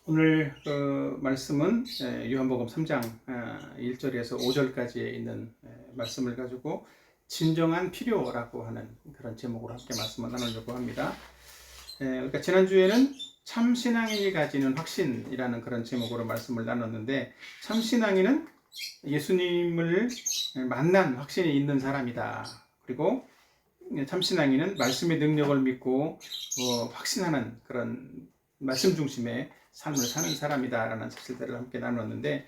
오늘 말씀은 요한복음 3장 1절에서 5절까지에 있는 말씀을 가지고 진정한 필요라고 하는 그런 제목으로 함께 말씀을 나누려고 합니다. 그러니까 지난주에는 참신앙인이 가지는 확신이라는 그런 제목으로 말씀을 나눴는데, 참신앙인은 예수님을 만난 확신이 있는 사람이다. 그리고 참신앙인은 말씀의 능력을 믿고 확신하는 그런 말씀 중심의 삶을 사는 사람이다라는 사실들을 함께 나눴는데,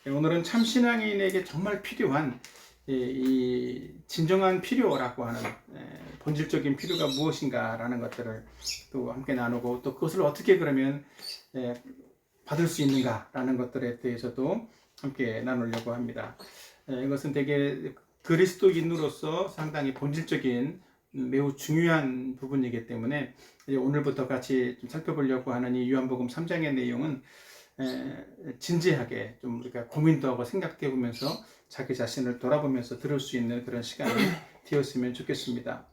오늘은 참신앙인에게 정말 필요한 이 진정한 필요라고 하는 본질적인 필요가 무엇인가라는 것들을 또 함께 나누고, 또 그것을 어떻게 그러면 받을 수 있는가라는 것들에 대해서도 함께 나누려고 합니다. 이것은 되게 그리스도인으로서 상당히 본질적인 매우 중요한 부분이기 때문에 오늘부터 같이 좀 살펴보려고 하는 이 요한복음 3장의 내용은 진지하게 좀 우리가 고민도 하고 생각해 보면서 자기 자신을 돌아보면서 들을 수 있는 그런 시간이 되었으면 좋겠습니다.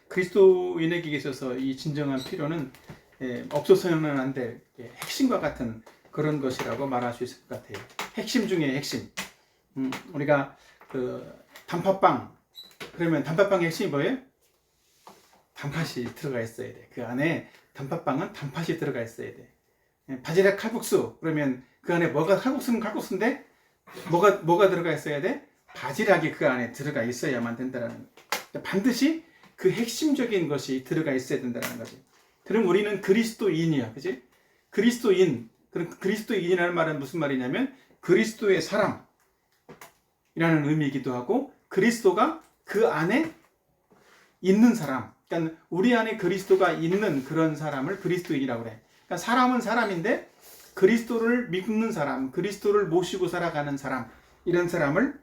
그리스도인에게 있어서 이 진정한 필요는 없어서는 안 될 핵심과 같은 그런 것이라고 말할 수 있을 것 같아요. 핵심 중에 핵심. 우리가 그 단팥빵, 그러면 단팥빵의 핵심이 뭐예요? 단팥이 들어가 있어야 돼. 그 안에 단팥빵은 단팥이 들어가 있어야 돼. 바지락 칼국수, 그러면 그 안에 칼국수는 칼국수인데 뭐가 들어가 있어야 돼? 바지락이 그 안에 들어가 있어야만 된다는 거예요. 반드시 그 핵심적인 것이 들어가 있어야 된다는 거지. 그럼 우리는 그리스도인이야, 그지? 그리스도인. 그럼 그리스도인이라는 말은 무슨 말이냐면 그리스도의 사람이라는 의미이기도 하고, 그리스도가 그 안에 있는 사람, 그러니까 우리 안에 그리스도가 있는 그런 사람을 그리스도인이라고 그래. 그러니까 사람은 사람인데 그리스도를 믿는 사람, 그리스도를 모시고 살아가는 사람, 이런 사람을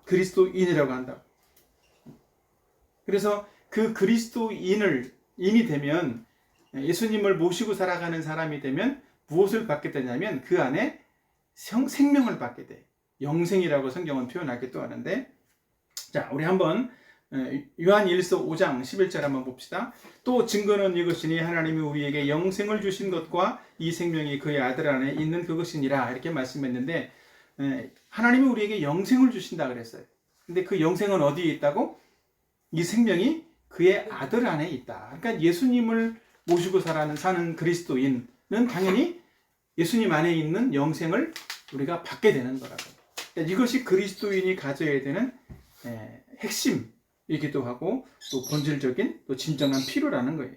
그리스도인이라고 한다. 그래서 그 그리스도인이 되면, 예수님을 모시고 살아가는 사람이 되면 무엇을 받게 되냐면 그 안에 생명을 받게 돼. 영생이라고 성경은 표현하기도 하는데, 자, 우리 한번 요한일서 5장 11절 한번 봅시다. 또 증거는 이것이니 하나님이 우리에게 영생을 주신 것과 이 생명이 그의 아들 안에 있는 그것이니라, 이렇게 말씀했는데, 하나님이 우리에게 영생을 주신다 그랬어요. 근데 그 영생은 어디에 있다고? 이 생명이 그의 아들 안에 있다. 그러니까 예수님을 모시고 사는 그리스도인은 당연히 예수님 안에 있는 영생을 우리가 받게 되는 거라고. 그러니까 이것이 그리스도인이 가져야 되는 핵심이기도 하고, 또 본질적인, 또 진정한 필요라는 거예요.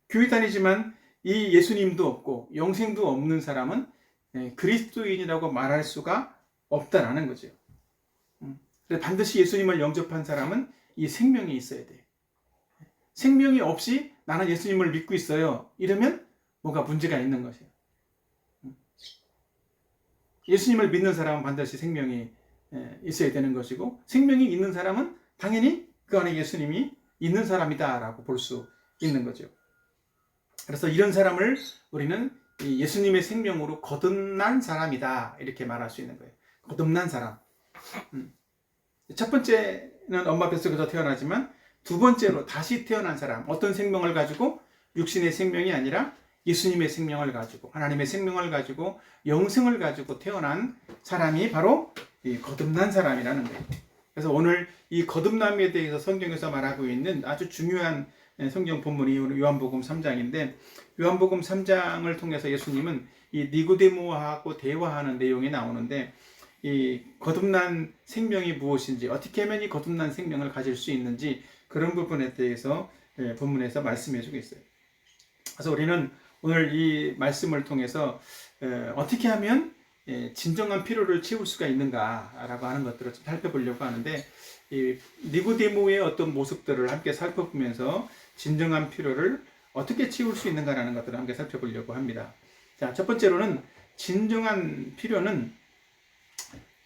교회 다니지만 이 예수님도 없고 영생도 없는 사람은 그리스도인이라고 말할 수가 없다라는 거죠. 반드시 예수님을 영접한 사람은 이 생명이 있어야 돼. 생명이 없이 나는 예수님을 믿고 있어요, 이러면 뭐가 문제가 있는 것이에요. 예수님을 믿는 사람은 반드시 생명이 있어야 되는 것이고, 생명이 있는 사람은 당연히 그 안에 예수님이 있는 사람이다라고 볼 수 있는 거죠. 그래서 이런 사람을 우리는 예수님의 생명으로 거듭난 사람이다, 이렇게 말할 수 있는 거예요. 거듭난 사람. 첫 번째는 엄마 뱃속에서 태어나지만 두 번째로 다시 태어난 사람. 어떤 생명을 가지고? 육신의 생명이 아니라 예수님의 생명을 가지고, 하나님의 생명을 가지고, 영생을 가지고 태어난 사람이 바로 이 거듭난 사람이라는 거예요. 그래서 오늘 이 거듭남에 대해서 성경에서 말하고 있는 아주 중요한 성경 본문이 요한복음 3장인데, 요한복음 3장을 통해서 예수님은 이 니고데모하고 대화하는 내용이 나오는데, 이 거듭난 생명이 무엇인지, 어떻게 하면 이 거듭난 생명을 가질 수 있는지, 그런 부분에 대해서 본문에서 말씀해 주고 있어요. 그래서 우리는 오늘 이 말씀을 통해서 어떻게 하면 진정한 필요를 채울 수가 있는가라고 하는 것들을 좀 살펴보려고 하는데, 이 니고데모의 어떤 모습들을 함께 살펴보면서 진정한 필요를 어떻게 채울 수 있는가라는 것들을 함께 살펴보려고 합니다. 자, 첫 번째로는 진정한 필요는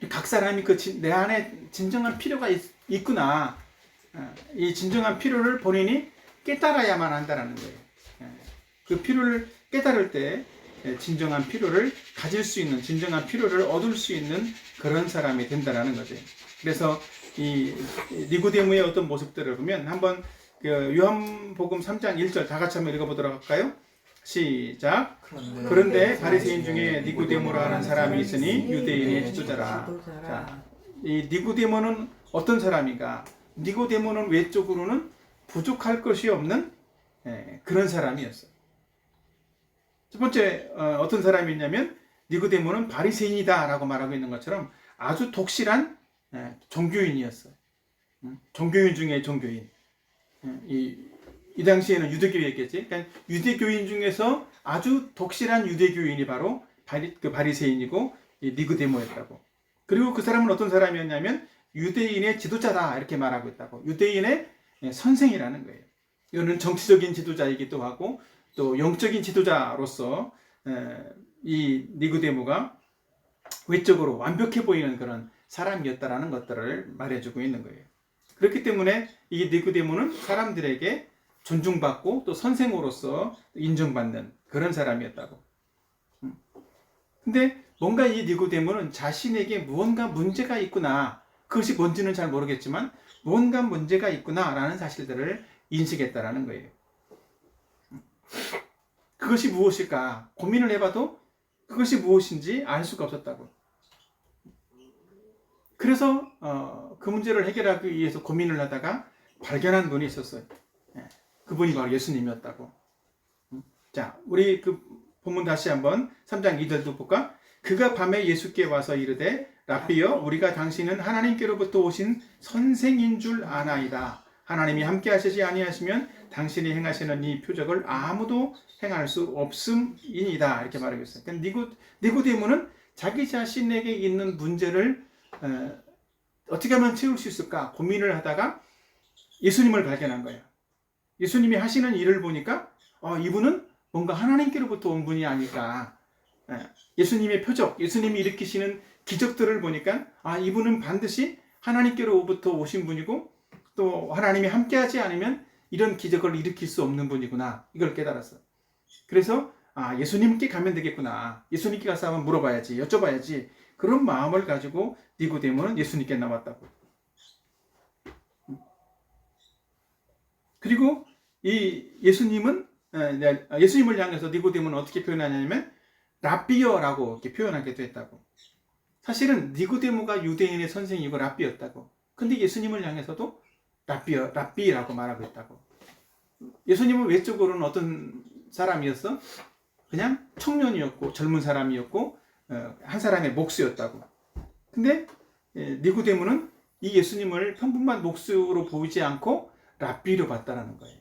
각 사람이 내 안에 진정한 필요가 있구나, 이 진정한 필요를 본인이 깨달아야만 한다는 거예요. 그 필요를 깨달을 때 진정한 필요를 가질 수 있는, 진정한 필요를 얻을 수 있는 그런 사람이 된다는 거죠. 그래서 이 니고데모의 어떤 모습들을 보면, 한번 요한복음 3장 1절 다 같이 한번 읽어보도록 할까요? 시작. 그런데 바리새인 중에 니고데모라 하는 사람이 있으니 유대인의 지도자라. 자, 이 니고데모는 어떤 사람인가? 니고데모는 외적으로는 부족할 것이 없는 그런 사람이었어요. 첫 번째 어떤 사람이냐면 니고데모는 바리새인이다라고 말하고 있는 것처럼 아주 독실한 종교인이었어요. 종교인 중에 종교인. 이 당시에는 유대교였겠지. 그러니까 유대교인 중에서 아주 독실한 유대교인이 바로 바리새인이고 니고데모였다고. 그리고 그 사람은 어떤 사람이었냐면 유대인의 지도자다 이렇게 말하고 있다고. 유대인의 선생이라는 거예요. 이거는 정치적인 지도자이기도 하고 또 영적인 지도자로서 이 니고데모가 외적으로 완벽해 보이는 그런 사람이었다라는 것들을 말해주고 있는 거예요. 그렇기 때문에 이 니고데모는 사람들에게 존중받고 또 선생으로서 인정받는 그런 사람이었다고. 근데 뭔가 이 니고데모는 자신에게 무언가 문제가 있구나. 그것이 뭔지는 잘 모르겠지만 무언가 문제가 있구나라는 사실들을 인식했다라는 거예요. 그것이 무엇일까? 고민을 해봐도 그것이 무엇인지 알 수가 없었다고. 그래서 그 문제를 해결하기 위해서 고민을 하다가 발견한 분이 있었어요. 그분이 바로 예수님이었다고. 자, 우리 그 본문 다시 한번 3장 2절도 볼까? 그가 밤에 예수께 와서 이르되 라삐여 우리가 당신은 하나님께로부터 오신 선생인 줄 아나이다. 하나님이 함께 하시지 아니하시면 당신이 행하시는 이 표적을 아무도 행할 수 없음이니이다. 이렇게 말하고 있어요. 그러니까 니고데모는 자기 자신에게 있는 문제를 어떻게 하면 채울 수 있을까 고민을 하다가 예수님을 발견한 거예요. 예수님이 하시는 일을 보니까 이분은 뭔가 하나님께로부터 온 분이 아닐까. 예수님의 표적, 예수님이 일으키시는 기적들을 보니까 이분은 반드시 하나님께로부터 오신 분이고 또 하나님이 함께하지 않으면 이런 기적을 일으킬 수 없는 분이구나. 이걸 깨달았어요. 그래서 예수님께 가면 되겠구나. 예수님께 가서 한번 물어봐야지, 여쭤봐야지. 그런 마음을 가지고 니고데모는 예수님께 나왔다고. 그리고 이 예수님을 향해서 니고데모는 어떻게 표현하냐면 라삐여라고 이렇게 표현하기도 했다고. 사실은 니고데모가 유대인의 선생이고 라삐였다고. 근데 예수님을 향해서도 라삐라고 말하고 있다고. 예수님은 외적으로는 어떤 사람이었어? 그냥 청년이었고 젊은 사람이었고 한 사람의 목수였다고. 근데 니고데모는 이 예수님을 평범한 목수로 보이지 않고 라삐로 봤다라는 거예요.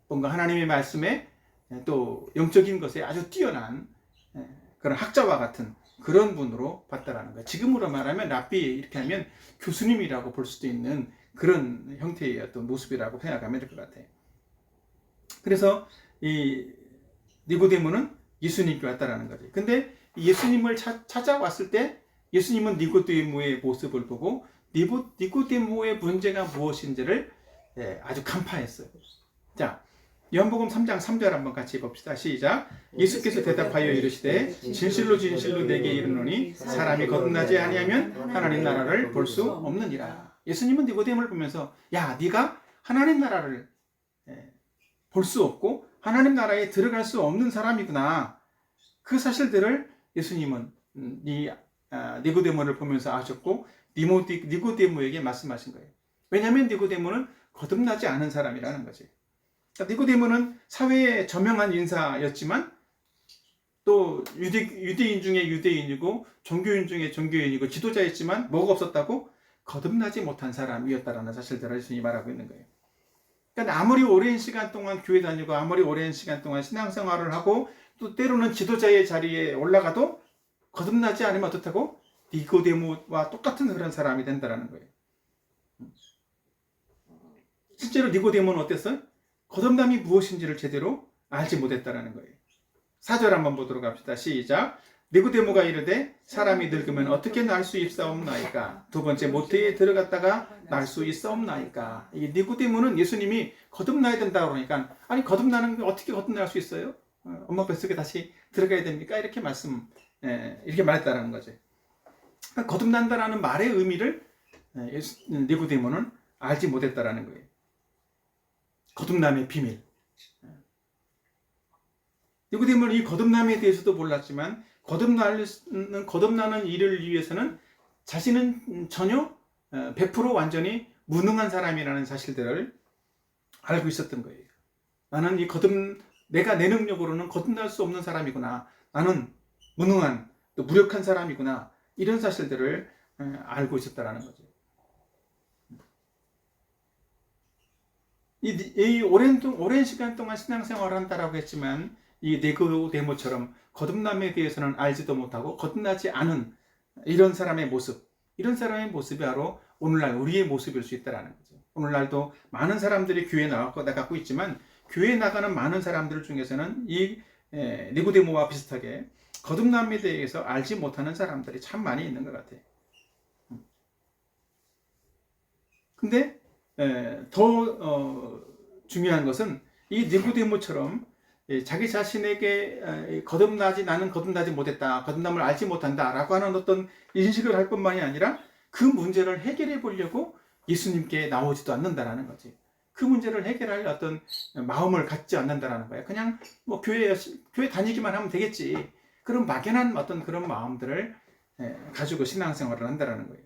뭔가 하나님의 말씀에 또 영적인 것에 아주 뛰어난 그런 학자와 같은 그런 분으로 봤다라는 거예요. 지금으로 말하면 라삐 이렇게 하면 교수님이라고 볼 수도 있는 그런 형태의 어떤 모습이라고 생각하면 될 것 같아요. 그래서 이 니고데모는 예수님께 왔다라는 거죠. 근데 예수님을 찾아왔을 때 예수님은 니고데모의 모습을 보고 니고데모의 문제가 무엇인지를 아주 간파했어요. 자, 요한복음 3장 3절 한번 같이 봅시다. 시작. 예수께서 대답하여 이르시되 진실로 진실로 내게 이르노니 사람이 거듭나지 아니하면 하나님 나라를 볼 수 없느니라. 예수님은 니고데모를 보면서 야, 네가 하나님 나라를 볼 수 없고 하나님 나라에 들어갈 수 없는 사람이구나. 그 사실들을 예수님은 니고데모를 보면서 아셨고 니고데모에게 말씀하신 거예요. 왜냐하면 니고데모는 거듭나지 않은 사람이라는 거지. 니고데모는 사회에 저명한 인사였지만 또 유대인 중에 유대인이고 종교인 중에 종교인이고 지도자였지만 뭐가 없었다고? 거듭나지 못한 사람이었다라는 사실들을 예수님이 말하고 있는 거예요. 그러니까 아무리 오랜 시간 동안 교회 다니고 아무리 오랜 시간 동안 신앙생활을 하고 또 때로는 지도자의 자리에 올라가도 거듭나지 않으면 어떻다고? 니고데모와 똑같은 그런 사람이 된다라는 거예요. 실제로 니고데모는 어땠어요? 거듭남이 무엇인지를 제대로 알지 못했다라는 거예요. 4절 한번 보도록 합시다. 시작. 니고데모가 이르되 사람이 늙으면 어떻게 날 수 있사옵나이까? 두 번째 모태에 들어갔다가 날 수 있사옵나이까? 이 니고데모는 예수님이 거듭나야 된다고 그러니까 아니 거듭나는 게 어떻게 거듭날 수 있어요? 엄마 뱃속에 다시 들어가야 됩니까? 이렇게 이렇게 말했다라는 거죠. 그러니까 거듭난다라는 말의 의미를 니고데모는 알지 못했다라는 거예요. 거듭남의 비밀. 니고데모는 이 거듭남에 대해서도 몰랐지만 거듭나는 일을 위해서는 자신은 전혀 100% 완전히 무능한 사람이라는 사실들을 알고 있었던 거예요. 나는 내가 내 능력으로는 거듭날 수 없는 사람이구나. 나는 무능한 또 무력한 사람이구나. 이런 사실들을 알고 있었다라는 거죠. 이 오랜 시간 동안 신앙생활을 한다라고 했지만 이 니고데모처럼 거듭남에 대해서는 알지도 못하고 거듭나지 않은 이런 사람의 모습이 바로 오늘날 우리의 모습일 수 있다라는 거죠. 오늘날도 많은 사람들이 교회에 나가고 있지만 교회에 나가는 많은 사람들 중에서는 이 니고데모와 비슷하게 거듭남에 대해서 알지 못하는 사람들이 참 많이 있는 것 같아요. 근데 더 중요한 것은 이 니고데모처럼 자기 자신에게 나는 거듭나지 못했다, 거듭남을 알지 못한다 라고 하는 어떤 인식을 할 뿐만이 아니라 그 문제를 해결해 보려고 예수님께 나오지도 않는다라는 거지. 그 문제를 해결할 어떤 마음을 갖지 않는다라는 거야. 그냥 뭐 교회 다니기만 하면 되겠지. 그런 막연한 어떤 그런 마음들을 가지고 신앙생활을 한다라는 거예요.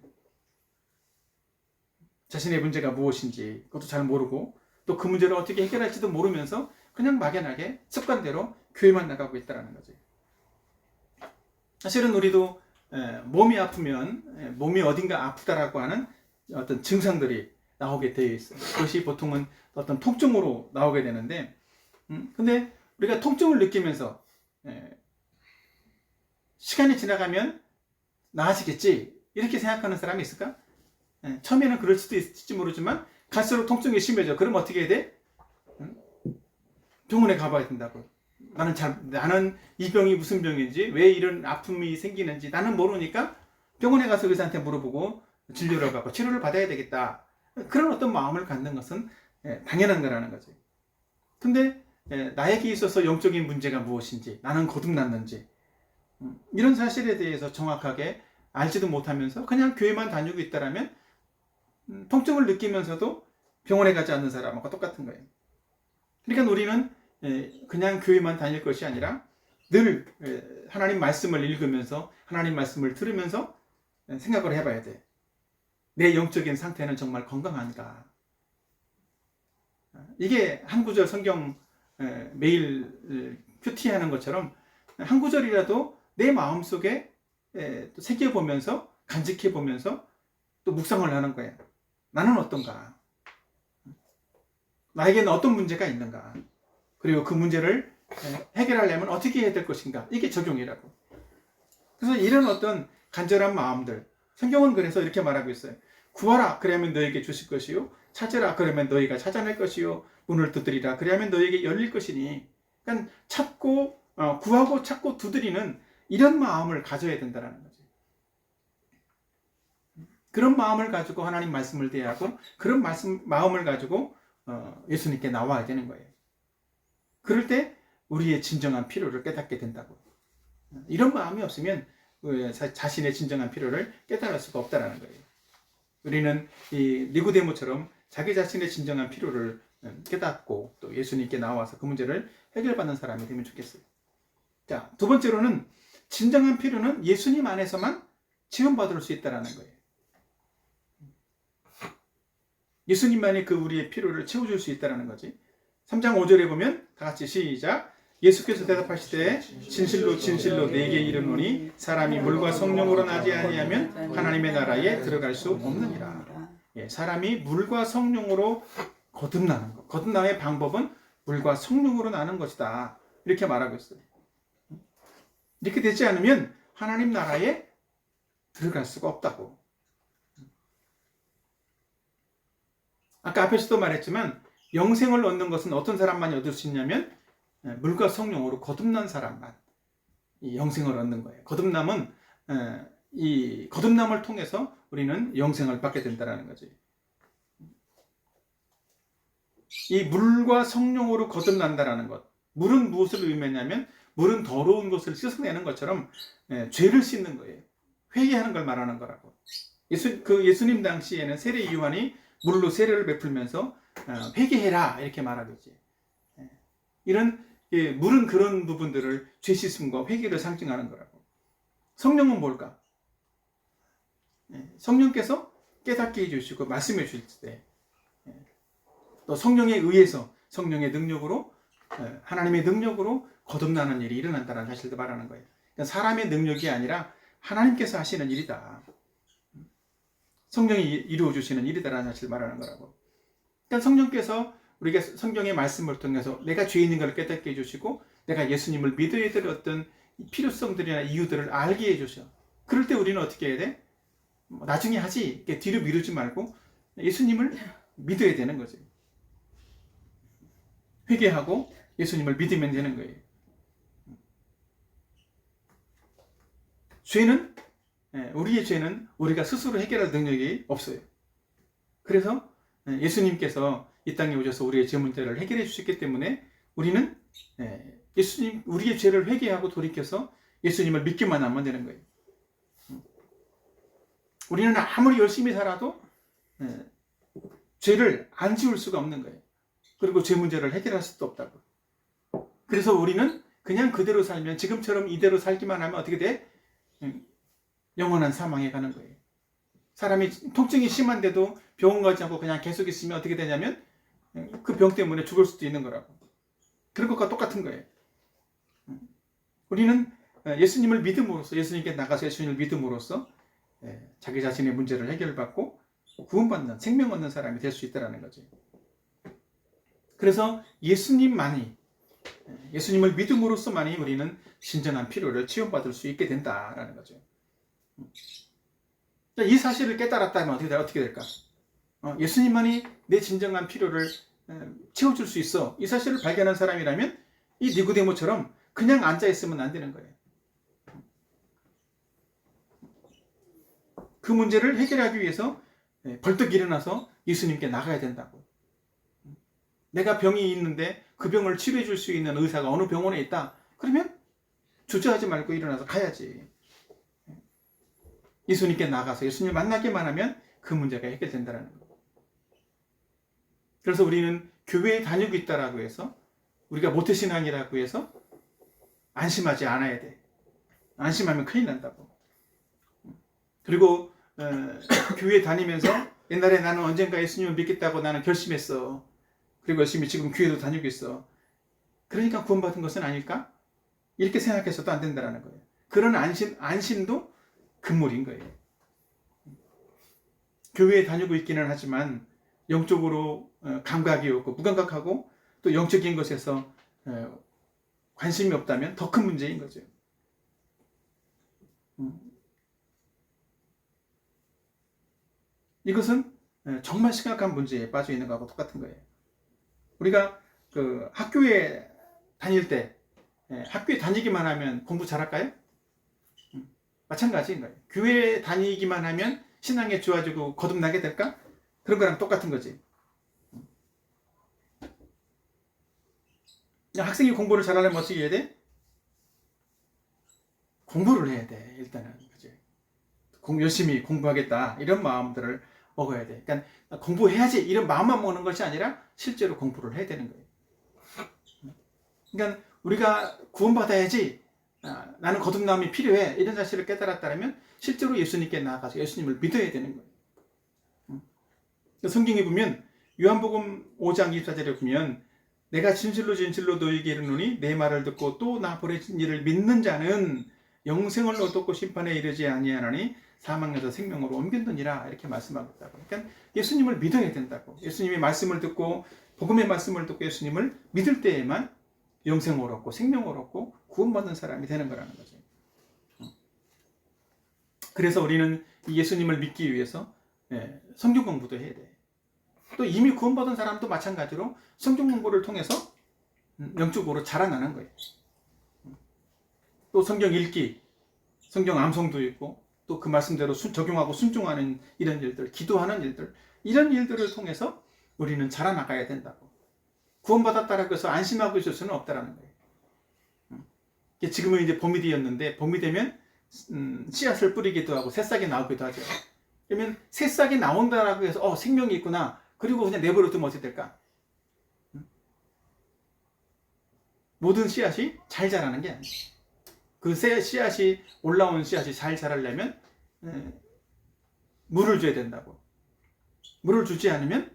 자신의 문제가 무엇인지 그것도 잘 모르고 또 그 문제를 어떻게 해결할지도 모르면서 그냥 막연하게 습관대로 교회만 나가고 있다는 거죠. 사실은 우리도 몸이 아프면 몸이 어딘가 아프다라고 하는 어떤 증상들이 나오게 되어 있어요. 그것이 보통은 어떤 통증으로 나오게 되는데 근데 우리가 통증을 느끼면서 시간이 지나가면 나아지겠지 이렇게 생각하는 사람이 있을까? 처음에는 그럴 수도 있을지 모르지만 갈수록 통증이 심해져. 그럼 어떻게 해야 돼? 병원에 가봐야 된다고. 나는 이 병이 무슨 병인지, 왜 이런 아픔이 생기는지 나는 모르니까 병원에 가서 의사한테 물어보고 진료를 받고 치료를 받아야 되겠다. 그런 어떤 마음을 갖는 것은 당연한 거라는 거지. 근데 나에게 있어서 영적인 문제가 무엇인지, 나는 거듭났는지 이런 사실에 대해서 정확하게 알지도 못하면서 그냥 교회만 다니고 있다라면 통증을 느끼면서도 병원에 가지 않는 사람하고 똑같은 거예요. 그러니까 우리는 그냥 교회만 다닐 것이 아니라 늘 하나님 말씀을 읽으면서 하나님 말씀을 들으면서 생각을 해봐야 돼. 내 영적인 상태는 정말 건강한가? 이게 한 구절 성경 매일 큐티하는 것처럼 한 구절이라도 내 마음속에 새겨보면서 간직해보면서 또 묵상을 하는 거예요. 나는 어떤가? 나에게는 어떤 문제가 있는가? 그리고 그 문제를 해결하려면 어떻게 해야 될 것인가? 이게 적용이라고. 그래서 이런 어떤 간절한 마음들, 성경은 그래서 이렇게 말하고 있어요. 구하라, 그러면 너에게 주실 것이요. 찾으라, 그러면 너희가 찾아낼 것이요. 문을 두드리라, 그러면 너에게 열릴 것이니. 그러니까 구하고 찾고 두드리는 이런 마음을 가져야 된다는 거지. 그런 마음을 가지고 하나님 말씀을 대하고 그런 마음을 가지고 예수님께 나와야 되는 거예요. 그럴 때 우리의 진정한 필요를 깨닫게 된다고. 이런 마음이 없으면 자신의 진정한 필요를 깨달을 수가 없다는 거예요. 우리는 이 니고데모처럼 자기 자신의 진정한 필요를 깨닫고 또 예수님께 나와서 그 문제를 해결받는 사람이 되면 좋겠어요. 자, 두 번째로는 진정한 필요는 예수님 안에서만 지원받을 수 있다는 거예요. 예수님만이 그 우리의 필요를 채워줄 수 있다는 거지. 3장 5절에 보면 다 같이 시작. 예수께서 대답하시되 진실로 진실로 내게 이르노니 사람이 물과 성령으로 나지 아니하면 하나님의 나라에 들어갈 수 없느니라. 사람이 물과 성령으로 거듭나는 것. 거듭남의 방법은 물과 성령으로 나는 것이다. 이렇게 말하고 있어요. 이렇게 되지 않으면 하나님 나라에 들어갈 수가 없다고. 아까 앞에서도 말했지만 영생을 얻는 것은 어떤 사람만이 얻을 수 있냐면 물과 성령으로 거듭난 사람만 이 영생을 얻는 거예요. 거듭남은 이 거듭남을 통해서 우리는 영생을 받게 된다는 거지. 이 물과 성령으로 거듭난다라는 것. 물은 무엇을 의미하냐면 물은 더러운 것을 씻어내는 것처럼 죄를 씻는 거예요. 회개하는 걸 말하는 거라고. 예수님 당시에는 세례 요한이 물로 세례를 베풀면서 회개해라 이렇게 말하겠지. 이런 예, 물은 그런 부분들을 죄 씻음과 회개를 상징하는 거라고. 성령은 뭘까? 예, 성령께서 깨닫게 해주시고 말씀해 주실 때, 또 성령에 의해서 성령의 능력으로, 하나님의 능력으로 거듭나는 일이 일어난다는 사실도 말하는 거예요. 그러니까 사람의 능력이 아니라 하나님께서 하시는 일이다. 성령이 이루어 주시는 일이다라는 사실을 말하는 거라고. 그러니까 성령께서 우리가 성경의 말씀을 통해서 내가 죄 있는 걸 깨닫게 해주시고 내가 예수님을 믿어야 될 어떤 필요성들이나 이유들을 알게 해주셔. 그럴 때 우리는 어떻게 해야 돼? 나중에 하지. 뒤로 미루지 말고 예수님을 믿어야 되는 거지. 회개하고 예수님을 믿으면 되는 거예요. 죄는, 우리의 죄는 우리가 스스로 해결할 능력이 없어요. 그래서 예수님께서 이 땅에 오셔서 우리의 죄 문제를 해결해 주셨기 때문에 우리는 우리의 죄를 회개하고 돌이켜서 예수님을 믿기만 하면 되는 거예요. 우리는 아무리 열심히 살아도 죄를 안 지울 수가 없는 거예요. 그리고 죄 문제를 해결할 수도 없다고. 그래서 우리는 그냥 그대로 살면 지금처럼 이대로 살기만 하면 어떻게 돼? 영원한 사망에 가는 거예요. 사람이 통증이 심한데도 병원 가지 않고 그냥 계속 있으면 어떻게 되냐면 그 병 때문에 죽을 수도 있는 거라고. 그런 것과 똑같은 거예요. 우리는 예수님을 믿음으로써, 예수님께 나가서 예수님을 믿음으로써 자기 자신의 문제를 해결받고 구원받는, 생명 얻는 사람이 될 수 있다는 거죠. 그래서 예수님을 믿음으로써만이 우리는 진정한 필요를 치유받을 수 있게 된다라는 거죠. 이 사실을 깨달았다면 어떻게 될까? 예수님만이 내 진정한 필요를 채워줄 수 있어. 이 사실을 발견한 사람이라면 이 니고데모처럼 그냥 앉아있으면 안 되는 거예요. 그 문제를 해결하기 위해서 벌떡 일어나서 예수님께 나가야 된다고. 내가 병이 있는데 그 병을 치료해 줄 수 있는 의사가 어느 병원에 있다. 그러면 주저하지 말고 일어나서 가야지. 예수님께 나가서 예수님 만나기만 하면 그 문제가 해결된다는 거예요. 그래서 우리는 교회에 다니고 있다라고 해서 우리가 모태신앙이라고 해서 안심하지 않아야 돼. 안심하면 큰일 난다고. 그리고 교회 다니면서 옛날에 나는 언젠가 예수님을 믿겠다고 나는 결심했어. 그리고 열심히 지금 교회도 다니고 있어. 그러니까 구원받은 것은 아닐까? 이렇게 생각해서도 안 된다는 거예요. 그런 안심도 금물인 거예요. 교회에 다니고 있기는 하지만 영적으로 감각이 없고 무감각하고 또 영적인 것에서 관심이 없다면 더 큰 문제인 거죠. 이것은 정말 심각한 문제에 빠져 있는 거하고 똑같은 거예요. 우리가 그 학교에 다닐 때 학교에 다니기만 하면 공부 잘할까요? 마찬가지인 거예요. 교회에 다니기만 하면 신앙에 좋아지고 거듭나게 될까? 그런 거랑 똑같은 거지. 학생이 공부를 잘하려면 어떻게 해야 돼? 공부를 해야 돼. 일단은 그치? 열심히 공부하겠다 이런 마음들을 먹어야 돼. 그러니까 공부해야지 이런 마음만 먹는 것이 아니라 실제로 공부를 해야 되는 거예요. 그러니까 우리가 구원받아야지, 나는 거듭남이 필요해 이런 사실을 깨달았다면 실제로 예수님께 나아가서 예수님을 믿어야 되는 거예요. 성경에 보면 요한복음 5장 24절에 보면 내가 진실로 진실로 너희에게 이르노니 내 말을 듣고 또 나 보내신 이를 믿는 자는 영생을 얻고 심판에 이르지 아니하나니 사망에서 생명으로 옮겼느니라 이렇게 말씀하고 있다고. 그러니까 예수님을 믿어야 된다고. 예수님의 말씀을 듣고 복음의 말씀을 듣고 예수님을 믿을 때에만 영생을 얻고 생명을 얻고 구원받는 사람이 되는 거라는 거죠. 그래서 우리는 예수님을 믿기 위해서 성경 공부도 해야 돼. 또 이미 구원받은 사람도 마찬가지로 성경 공부를 통해서 영적으로 자라나는 거예요. 또 성경 읽기, 성경 암송도 있고 또 그 말씀대로 적용하고 순종하는 이런 일들, 기도하는 일들, 이런 일들을 통해서 우리는 자라나가야 된다고. 구원받았다라고 해서 안심하고 있을 수는 없다라는 거예요. 지금은 이제 봄이 되었는데 봄이 되면 씨앗을 뿌리기도 하고 새싹이 나오기도 하죠. 그러면 새싹이 나온다라고 해서 생명이 있구나. 그리고 그냥 내버려 두면 어떻게 될까? 모든 씨앗이 잘 자라는 게 아니에요. 그 씨앗이 올라온 씨앗이 잘 자라려면 물을 줘야 된다고. 물을 주지 않으면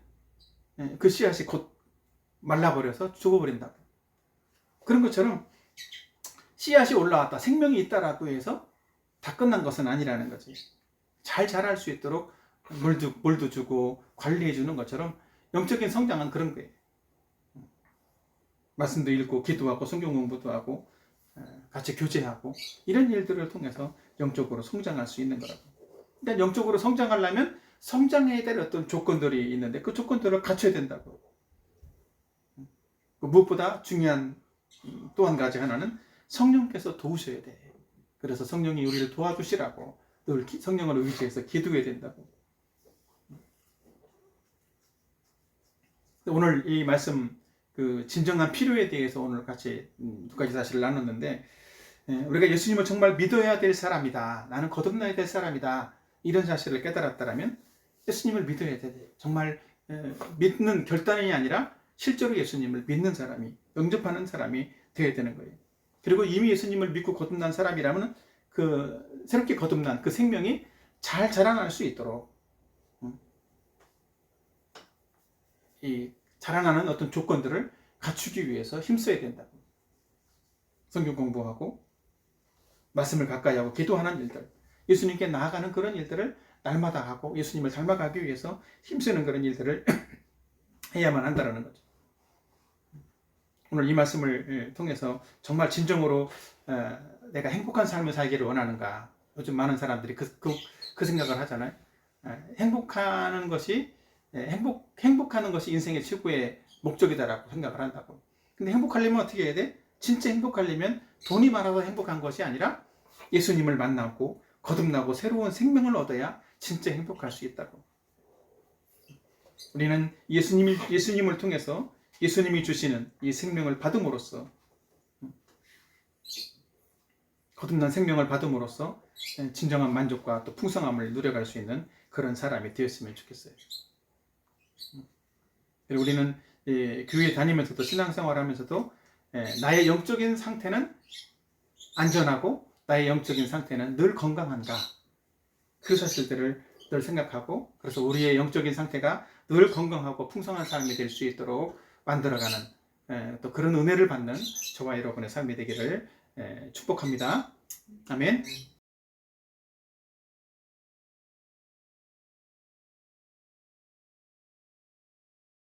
그 씨앗이 곧 말라버려서 죽어버린다고. 그런 것처럼 씨앗이 올라왔다, 생명이 있다라고 해서 다 끝난 것은 아니라는 거지. 잘 자랄 수 있도록 물도 주고 관리해 주는 것처럼 영적인 성장은 그런 거예요. 말씀도 읽고 기도하고 성경 공부도 하고 같이 교제하고 이런 일들을 통해서 영적으로 성장할 수 있는 거라고. 그러니까 영적으로 성장하려면 성장해야 될 어떤 조건들이 있는데 그 조건들을 갖춰야 된다고. 무엇보다 중요한 또 한 가지 하나는 성령께서 도우셔야 돼. 그래서 성령이 우리를 도와주시라고 늘 성령을 의지해서 기도해야 된다고. 오늘 이 말씀 그 진정한 필요에 대해서 오늘 같이 두 가지 사실을 나눴는데, 우리가 예수님을 정말 믿어야 될 사람이다, 나는 거듭나야 될 사람이다, 이런 사실을 깨달았다면 예수님을 믿어야 돼. 정말 믿는 결단이 아니라 실제로 예수님을 믿는 사람이, 영접하는 사람이 되어야 되는 거예요. 그리고 이미 예수님을 믿고 거듭난 사람이라면 그 새롭게 거듭난 그 생명이 잘 자라날 수 있도록 이 자라나는 어떤 조건들을 갖추기 위해서 힘써야 된다고. 성경 공부하고 말씀을 가까이 하고 기도하는 일들, 예수님께 나아가는 그런 일들을 날마다 하고 예수님을 닮아가기 위해서 힘쓰는 그런 일들을 해야만 한다는 거죠. 오늘 이 말씀을 통해서 정말 진정으로 내가 행복한 삶을 살기를 원하는가. 요즘 많은 사람들이 그 생각을 하잖아요. 행복하는 것이 행복하는 것이 인생의 최고의 목적이다라고 생각을 한다고. 근데 행복하려면 어떻게 해야 돼? 진짜 행복하려면 돈이 많아서 행복한 것이 아니라 예수님을 만나고 거듭나고 새로운 생명을 얻어야 진짜 행복할 수 있다고. 우리는 예수님을 통해서 예수님이 주시는 이 생명을 받음으로써, 거듭난 생명을 받음으로써 진정한 만족과 또 풍성함을 누려갈 수 있는 그런 사람이 되었으면 좋겠어요. 그리고 우리는 교회 다니면서도 신앙생활하면서도 나의 영적인 상태는 안전하고 나의 영적인 상태는 늘 건강한가, 그 사실들을 늘 생각하고, 그래서 우리의 영적인 상태가 늘 건강하고 풍성한 삶이 될 수 있도록 만들어가는 또 그런 은혜를 받는 저와 여러분의 삶이 되기를 축복합니다. 아멘.